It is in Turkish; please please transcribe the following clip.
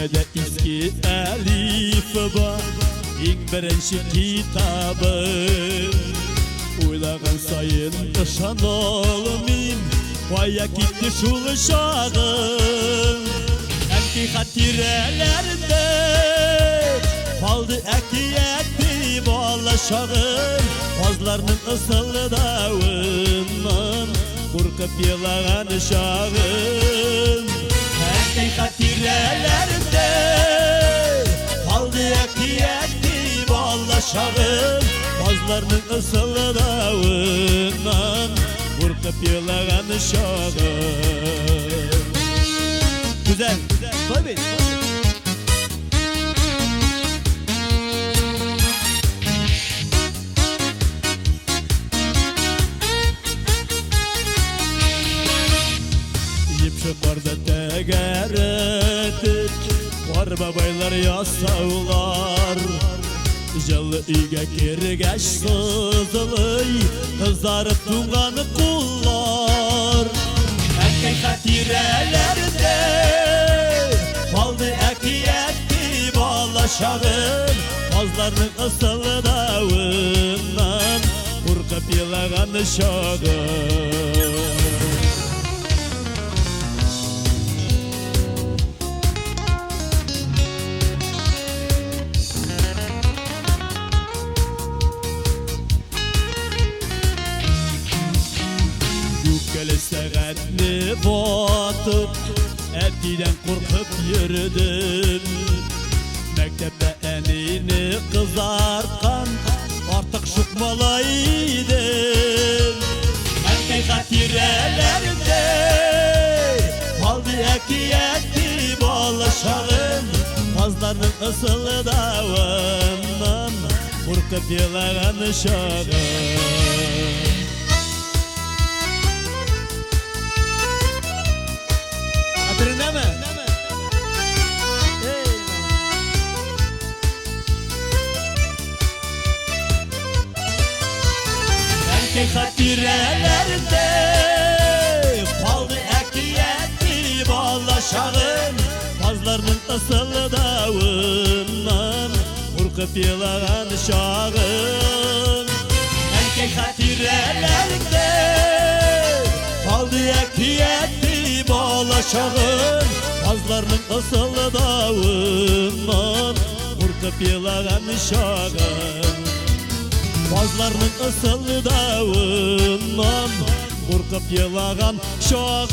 Türkçe'de eski elif var İlk birinci kitabı Uylagan sayın ışan olmayayım Vaya gitti şu uşağım Enki hatirelerde Kaldı ekiyeti boğalaşağım Kozlarının ısıldağından Korkup yılağan uşağım Enki hatirelerde Kaldı ekiyeti boğalaşağım Kozlarının ısıldağından Korkup yılağan uşağım Güzel, koy beni, Yipşıklarda tegeretik Var babaylar yasavlar Jalı üge kirgeç sızılay Kızarıp tuğanı kullar Erkek hatirelerde Kaldı ekiyeti bağlaşağım Kozlarının ısıldağından Korkup yılağan uşağım Seğenli batıp Etiden korkup yürüdüm Mektepte enini kızarkan Artık şukmalaydım Erkek hatirelerde Kaldı ekiyeti bağlaşağım Kazların ısıldağından Korkup yılağan uşağım Hatırında mı? Erkek hatirelerde Kaldı ekiyeti bağlaşağım Kozlarının ısıldağından Korkup yılağan uşağım Erkek hatirelerde Kaldı ekiyeti bağlaşağım Kozlarının ısıldağından Korkup yılağan uşağım Kozlarının ısıldağından Korkup yılağan uşağım